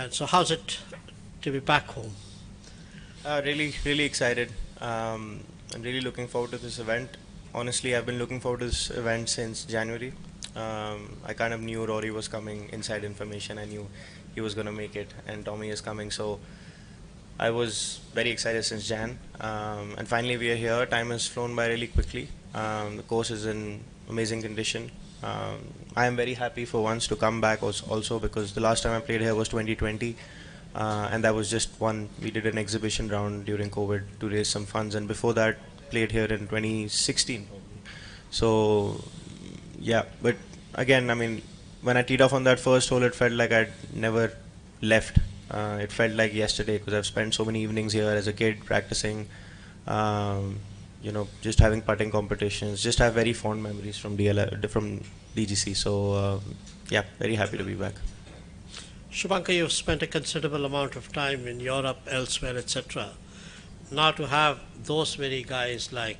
And so, how's it to be back home? Really excited. I'm really looking forward to this event. Honestly, I've been looking forward to this event since January. I kind of knew Rory was coming, inside information. I knew he was going to make it, and Tommy is coming. So I was very excited since Jan. And finally, we are here. Time has flown by really quickly. The course is in amazing condition. I am very happy for once to come back also because the last time I played here was 2020. And that was just one. We did an exhibition round during COVID to raise some funds, and before that, played here in 2016. So, yeah. But again, I mean, when I teed off on that first hole, it felt like I'd never left. It felt like yesterday because I've spent so many evenings here as a kid practicing. Just having putting competitions. Just have very fond memories from from DGC. So, yeah, very happy to be back. Shubhankar, you've spent a considerable amount of time in Europe, elsewhere, etc. Now to have those very guys like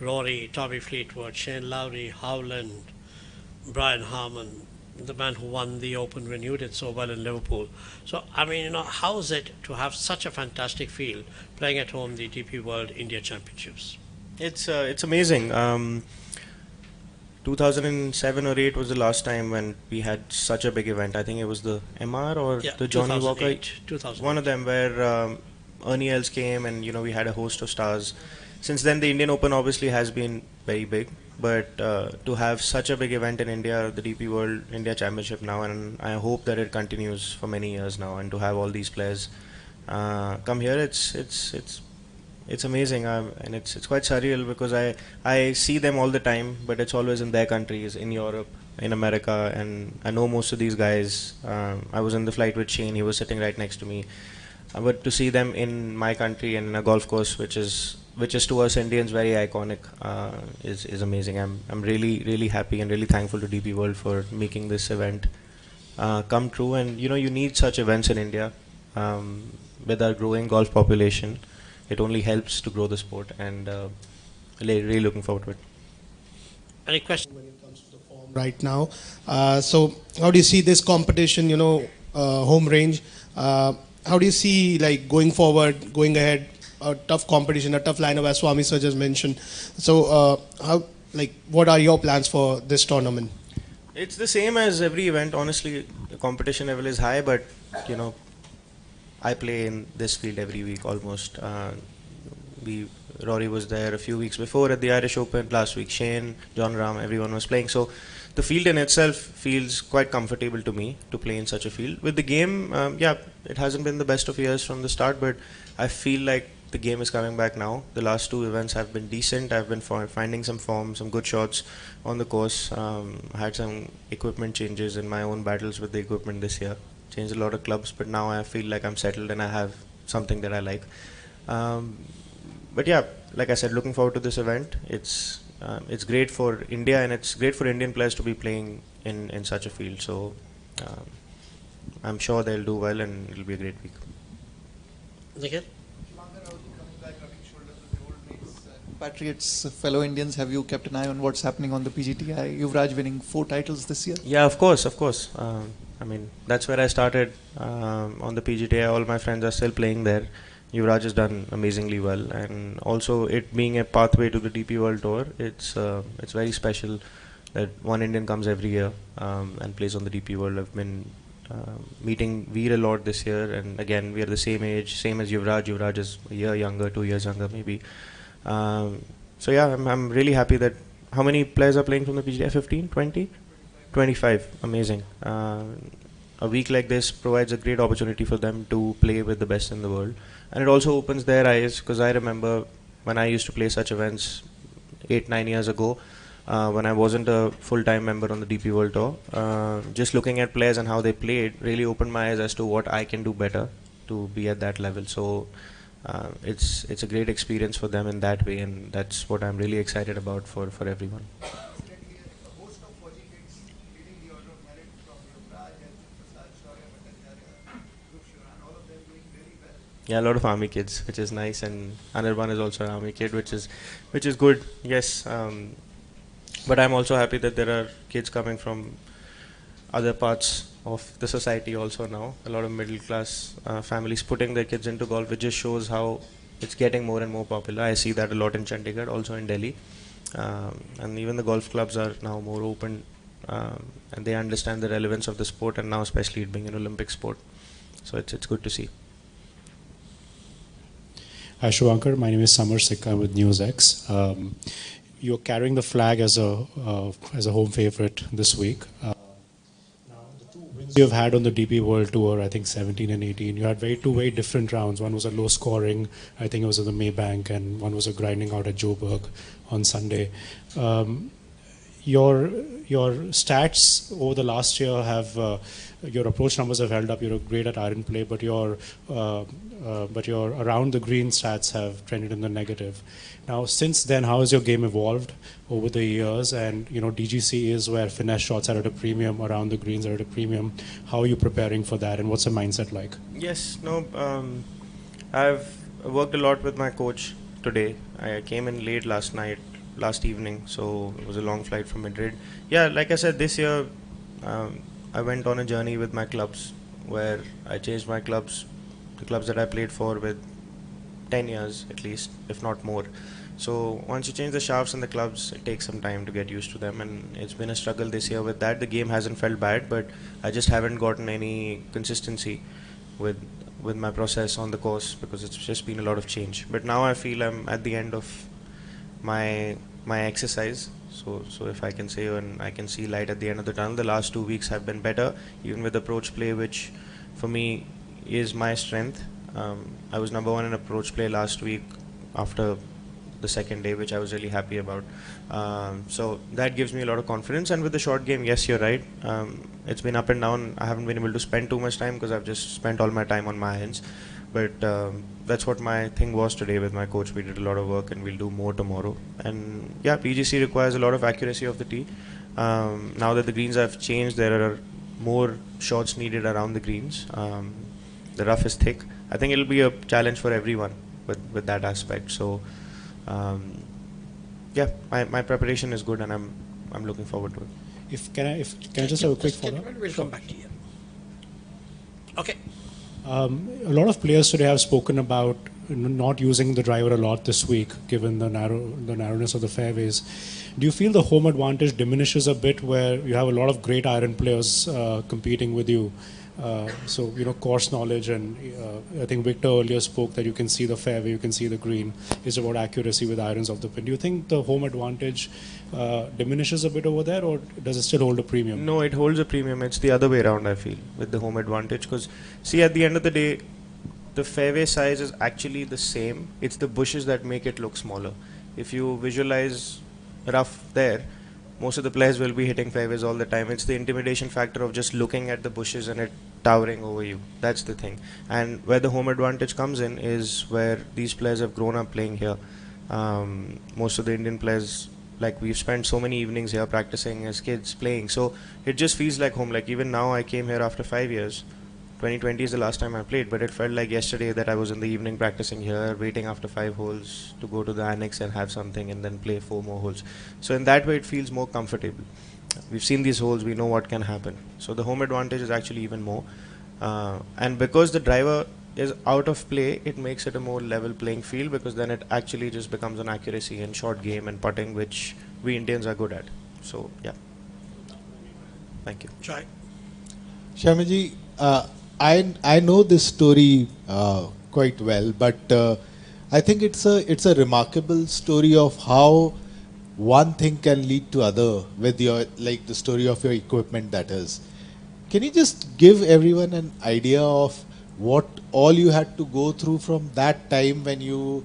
Rory, Tommy Fleetwood, Shane Lowry, Howland, Brian Harmon, the man who won the Open when you did so well in Liverpool. So, I mean, how is it to have such a fantastic field playing at home the DP World India Championships? It's amazing. 2007 or 8 was the last time when we had such a big event. I think it was the MR or Yeah, the Johnny Walker. 2008. One of them where Ernie Els came and we had a host of stars. Since then, the Indian Open obviously has been very big, but to have such a big event in India, the DP World India Championship now, and I hope that it continues for many years now, and to have all these players come here, it's amazing, and it's quite surreal because I see them all the time, but it's always in their countries, in Europe, in America, and I know most of these guys. I was in the flight with Shane; he was sitting right next to me. But to see them in my country and in a golf course, which is to us Indians very iconic, is amazing. I'm really happy and really thankful to DP World for making this event come true. And you need such events in India with our growing golf population. It only helps to grow the sport, and really looking forward to it. Any questions? When it comes to the form right now, so how do you see this competition? Home range. How do you see like going forward, going ahead? A tough competition, a tough lineup, as Swami sir just mentioned. So, what are your plans for this tournament? It's the same as every event. Honestly, the competition level is high, but I play in this field every week almost. Rory was there a few weeks before at the Irish Open. Last week, Shane, John Ram, everyone was playing. So the field in itself feels quite comfortable to me to play in such a field. With the game, it hasn't been the best of years from the start, but I feel like the game is coming back now. The last two events have been decent. I've been finding some form, some good shots on the course. I had some equipment changes in my own battles with the equipment this year. Changed a lot of clubs, but now I feel like I'm settled and I have something that I like. But yeah, like I said, looking forward to this event. It's great for India and it's great for Indian players to be playing in such a field. So I'm sure they'll do well and it'll be a great week. Nikhil? Patriots, fellow Indians, have you kept an eye on what's happening on the PGTI? Yuvraj winning 4 titles this year. Yeah, of course. I mean, that's where I started on the PGTI. All my friends are still playing there. Yuvraj has done amazingly well, and also it being a pathway to the DP World Tour, it's very special that one Indian comes every year and plays on the DP World. I've been meeting Veer a lot this year, and again we are the same age, same as Yuvraj. Yuvraj is a year younger, 2 years younger maybe. So yeah, I'm really happy that how many players are playing from the PGA? 15, 20, 25. Amazing. A week like this provides a great opportunity for them to play with the best in the world, and it also opens their eyes because I remember when I used to play such events 8-9 years ago. When I wasn't a full-time member on the DP World Tour, just looking at players and how they played really opened my eyes as to what I can do better to be at that level. So it's a great experience for them in that way, and that's what I'm really excited about for everyone. Yeah, a lot of army kids, which is nice, and Anirban is also an army kid, which is good. Yes, but I'm also happy that there are kids coming from other parts of the society also now. A lot of middle class families putting their kids into golf, which just shows how it's getting more and more popular. I see that a lot in Chandigarh, also in Delhi. And even the golf clubs are now more open, and they understand the relevance of the sport, and now especially it being an Olympic sport. So it's good to see. Hi Shubhankar, my name is Samar Sikka with NewsX. You're carrying the flag as a home favorite this week. Now, the two wins you've had on the DP World Tour, I think 17 and 18, you had two very different rounds. One was a low scoring, I think it was at the Maybank, and one was a grinding out at Joburg on Sunday. Your stats over the last year have your approach numbers have held up. You're great at iron play, but your around the green stats have trended in the negative. Now, since then, how has your game evolved over the years? And DGC is where finesse shots are at a premium, around the greens are at a premium. How are you preparing for that, and what's the mindset like? Yes, no, I've worked a lot with my coach today. I came in late last evening, so it was a long flight from Madrid. Yeah, like I said, this year I went on a journey with my clubs where I changed my clubs, the clubs that I played for with 10 years at least, if not more. So once you change the shafts and the clubs, it takes some time to get used to them, and it's been a struggle this year with that. The game hasn't felt bad, but I just haven't gotten any consistency with my process on the course because it's just been a lot of change. But now I feel I'm at the end of my exercise, so if I can say, and I can see light at the end of the tunnel. The last 2 weeks have been better, even with approach play, which for me is my strength. I was number 1 in approach play last week after the second day, which I was really happy about. So that gives me a lot of confidence. And with the short game, yes, you're right, it's been up and down. I haven't been able to spend too much time because I've just spent all my time on my hands. But that's what my thing was today with my coach. We did a lot of work, and we'll do more tomorrow. And yeah, PGC requires a lot of accuracy of the tee. Now that the greens have changed, there are more shots needed around the greens. The rough is thick. I think it'll be a challenge for everyone with that aspect. So yeah, my preparation is good, and I'm looking forward to it. Can I just have a quick follow-up? We'll come back to you. Okay. A lot of players today have spoken about not using the driver a lot this week, given the narrowness of the fairways. Do you feel the home advantage diminishes a bit, where you have a lot of great iron players competing with you? So course knowledge, and I think Victor earlier spoke that you can see the fairway, you can see the green. It's about accuracy with irons of the pin. Do you think the home advantage diminishes a bit over there, or does it still hold a premium? No, it holds a premium. It's the other way around, I feel, with the home advantage. Because see, at the end of the day, the fairway size is actually the same. It's the bushes that make it look smaller. If you visualize rough there, most of the players will be hitting fairways all the time. It's the intimidation factor of just looking at the bushes and it towering over you. That's the thing. And where the home advantage comes in is where these players have grown up playing here. Most of the Indian players, like, we've spent so many evenings here practicing as kids playing. So it just feels like home. Like, even now I came here after 5 years. 2020 is the last time I played, but it felt like yesterday that I was in the evening practicing here, waiting after 5 holes to go to the annex and have something and then play 4 more holes. So in that way it feels more comfortable. We've seen these holes, we know what can happen. So the home advantage is actually even more. And because the driver is out of play, it makes it a more level playing field, because then it actually just becomes an accuracy and short game and putting, which we Indians are good at. So yeah. Thank you. Jai. Sharmaji, I know this story quite well, but I think it's a remarkable story of how one thing can lead to other, with your, like, the story of your equipment, that is. Can you just give everyone an idea of what all you had to go through from that time when you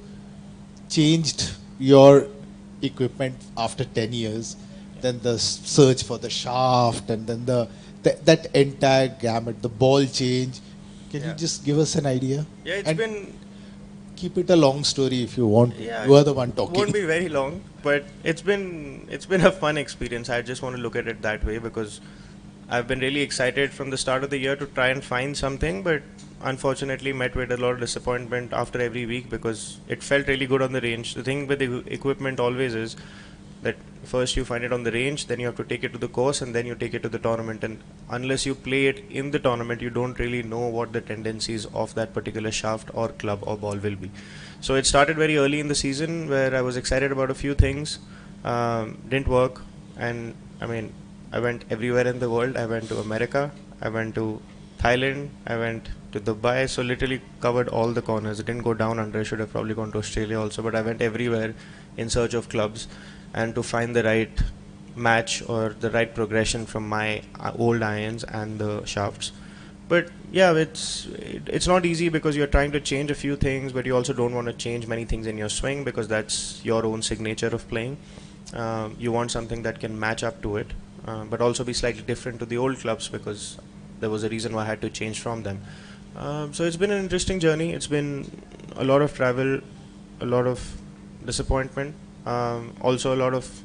changed your equipment after 10 years, then the search for the shaft, and then that entire gamut, the ball change? Can you just give us an idea? Yeah, it's and been... Keep it a long story if you want. Yeah, you are the one talking. It won't be very long, but it's been a fun experience. I just want to look at it that way, because I've been really excited from the start of the year to try and find something, but unfortunately met with a lot of disappointment after every week, because it felt really good on the range. The thing with the equipment always is that first you find it on the range, then you have to take it to the course, and then you take it to the tournament. And unless you play it in the tournament, you don't really know what the tendencies of that particular shaft or club or ball will be. So it started very early in the season where I was excited about a few things, didn't work, and I mean, I went everywhere in the world. I went to America, I went to Thailand, I went to Dubai, so literally covered all the corners. It didn't go down under. I should have probably gone to Australia also, but I went everywhere in search of clubs and to find the right match or the right progression from my old irons and the shafts. But yeah, it's not easy because you're trying to change a few things, but you also don't want to change many things in your swing because that's your own signature of playing. You want something that can match up to it, but also be slightly different to the old clubs because there was a reason why I had to change from them. So it's been an interesting journey. It's been a lot of travel, a lot of disappointment, also a lot of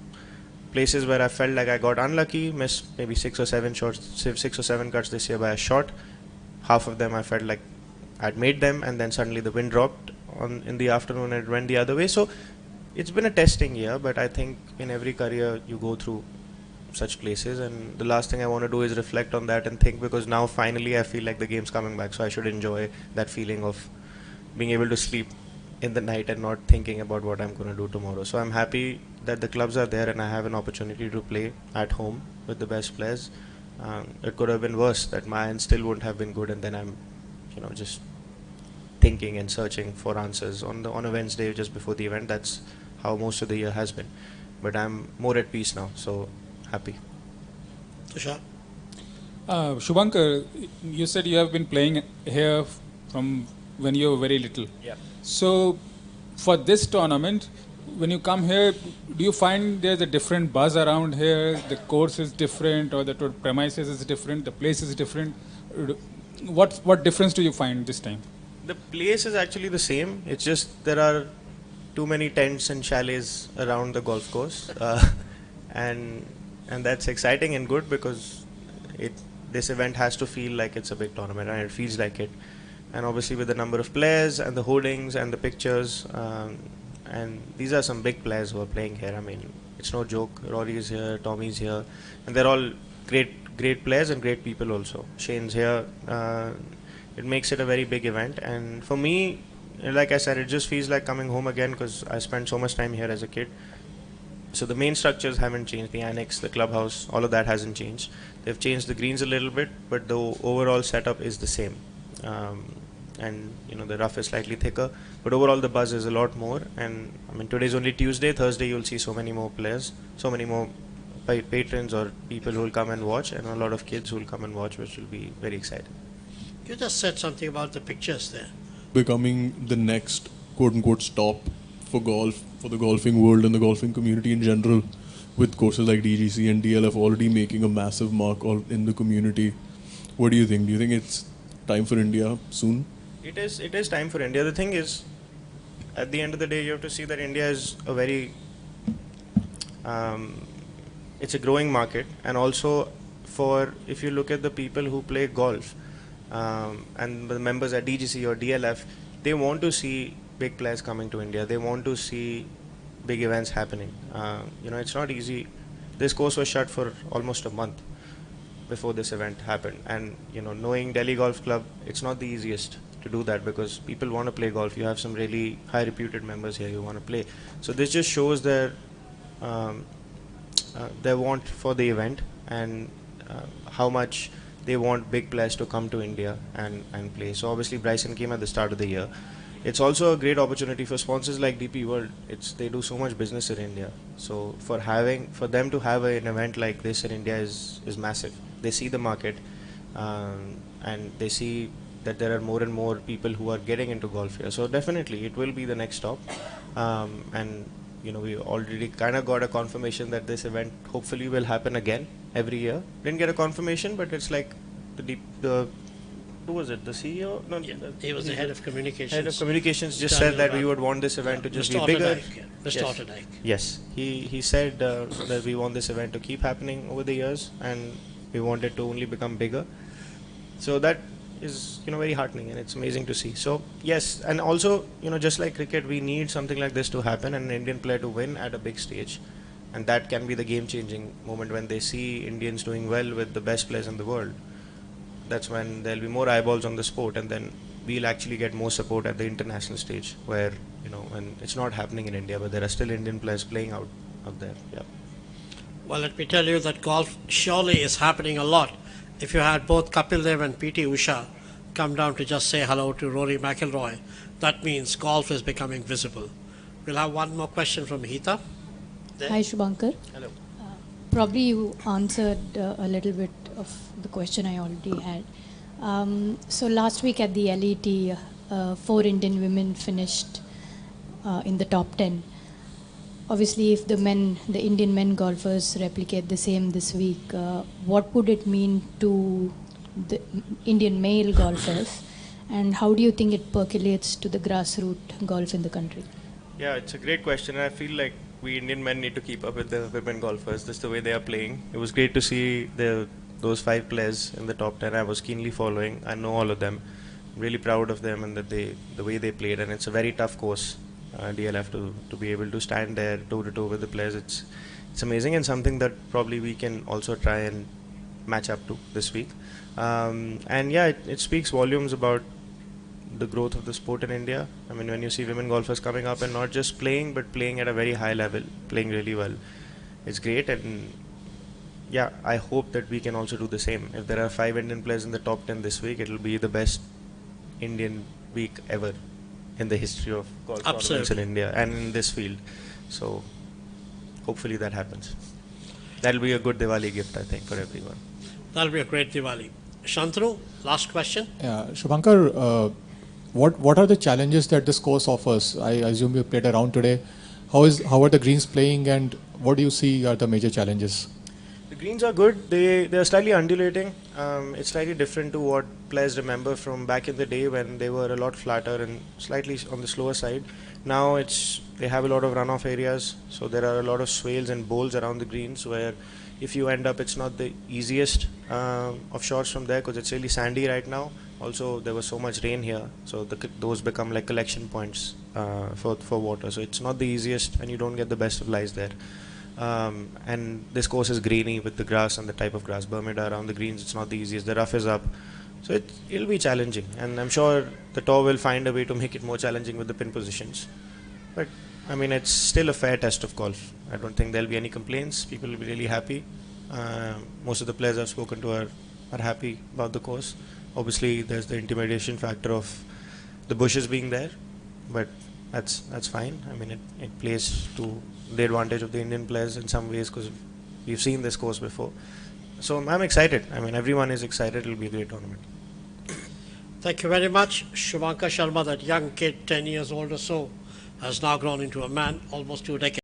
places where I felt like I got unlucky, missed maybe 6 or 7 cuts this year by a shot. Half of them I felt like I'd made them, and then suddenly the wind dropped in the afternoon and it went the other way. So it's been a testing year, but I think in every career you go through such places, and the last thing I want to do is reflect on that and think, because now finally I feel like the game's coming back, so I should enjoy that feeling of being able to sleep in the night and not thinking about what I'm going to do tomorrow. So I'm happy that the clubs are there and I have an opportunity to play at home with the best players. It could have been worse, that my irons still wouldn't have been good, and then I'm just thinking and searching for answers on a Wednesday just before the event. That's how most of the year has been, but I'm more at peace now, so happy. Tushar? Shubhankar, you said you have been playing here from when you were very little. Yeah. So, for this tournament, when you come here, do you find there's a different buzz around here? The course is different, or the premises is different, the place is different? What difference do you find this time? The place is actually the same. It's just there are too many tents and chalets around the golf course, and that's exciting and good because this event has to feel like it's a big tournament, and it feels like it. And obviously with the number of players and the holdings and the pictures, and these are some big players who are playing here. I mean, it's no joke. Rory is here, Tommy's here, and they're all great players and great people also. Shane's here. It makes it a very big event, and for me, like I said, it just feels like coming home again because I spent so much time here as a kid. So the main structures haven't changed, the annex, the clubhouse, all of that hasn't changed. They've changed the greens a little bit, but the overall setup is the same. And the rough is slightly thicker, but overall the buzz is a lot more. And I mean, today's only Tuesday. Thursday you'll see so many more players, so many more patrons or people who will come and watch, and a lot of kids who will come and watch, which will be very exciting. You just said something about the pictures there. Becoming the next quote-unquote stop for golf, for the golfing world and the golfing community in general, with courses like DGC and DLF already making a massive mark in the community. What do you think? Do you think it's time for India soon? It is time for India. The thing is, at the end of the day, you have to see that India is a very it's a growing market, and also if you look at the people who play golf and the members at DGC or DLF, they want to see big players coming to India. They want to see big events happening. It's not easy. This course was shut for almost a month before this event happened, and knowing Delhi Golf Club, it's not the easiest to do that because people want to play golf. You have some really high reputed members here who want to play. So this just shows their want for the event and how much they want big players to come to India and play. So obviously Bryson came at the start of the year. It's also a great opportunity for sponsors like DP World. They do so much business in India. So for them to have an event like this in India is massive. They see the market, and they see that there are more and more people who are getting into golf here. So definitely it will be the next stop. And we already kind of got a confirmation that this event hopefully will happen again every year. Didn't get a confirmation, but it's like who was it? The CEO? No, Yeah, he was the head of communications. Head of communications just said that we would want this event to just be bigger. Mr. Otterdyke. Yes, he said that we want this event to keep happening over the years, and we want it to only become bigger. So that is very heartening, and it's amazing to see. So yes, and also just like cricket, we need something like this to happen, and an Indian player to win at a big stage. and that can be the game-changing moment when they see Indians doing well with the best players in the world. That's when there'll be more eyeballs on the sport, and then we'll actually get more support at the international stage, where when it's not happening in India, but there are still Indian players playing out there. Yeah. Well, let me tell you that golf surely is happening a lot. If you had both Kapil Dev and PT Usha come down to just say hello to Rory McIlroy, that means golf is becoming visible. We'll have one more question from Hita. There. Hi, Shubhankar. Hello. Probably you answered a little bit of the question I already had. So last week at the LET, 4 Indian women finished in the top 10. Obviously, if the Indian men golfers replicate the same this week, what would it mean to the Indian male golfers, and how do you think it percolates to the grassroots golf in the country? Yeah, it's a great question. I feel like we Indian men need to keep up with the women golfers. Just the way they are playing. It was great to see those 5 players in the top 10. I was keenly following. I know all of them. I'm really proud of them and the way they played. And it's a very tough course, DLF, to be able to stand there toe to toe with the players. It's amazing, and something that probably we can also try and match up to this week. And yeah, it speaks volumes about the growth of the sport in India. I mean, when you see women golfers coming up and not just playing, but playing at a very high level, playing really well, it's great. And yeah, I hope that we can also do the same. If there are 5 Indian players in the top 10 this week, it will be the best Indian week ever in the history of golf tournaments in India and in this field. So hopefully that happens. That'll be a good Diwali gift, I think, for everyone. That'll be a great Diwali. Shantanu, last question. Yeah, Shubhankar, what are the challenges that this course offers? I assume you played around today. How are the greens playing, and what do you see are the major challenges? The greens are good. They are slightly undulating. It's slightly different to what players remember from back in the day when they were a lot flatter and slightly on the slower side. Now they have a lot of runoff areas, so there are a lot of swales and bowls around the greens where if you end up, it's not the easiest of shots from there because it's really sandy right now. Also, there was so much rain here, so those become like collection points for water. So it's not the easiest, and you don't get the best of lies there. And this course is grainy with the grass and the type of grass. Bermuda around the greens, it's not the easiest. The rough is up, so it'll be challenging. And I'm sure the tour will find a way to make it more challenging with the pin positions. But I mean, it's still a fair test of golf. I don't think there'll be any complaints. People will be really happy. Most of the players I've spoken to are happy about the course. Obviously, there's the intimidation factor of the bushes being there, but that's fine. I mean, it plays to the advantage of the Indian players in some ways because we've seen this course before. So I'm excited. I mean, everyone is excited. It'll be a great tournament. Thank you very much. Shubhankar Sharma, that young kid, 10 years old or so, has now grown into a man, almost 2 decades.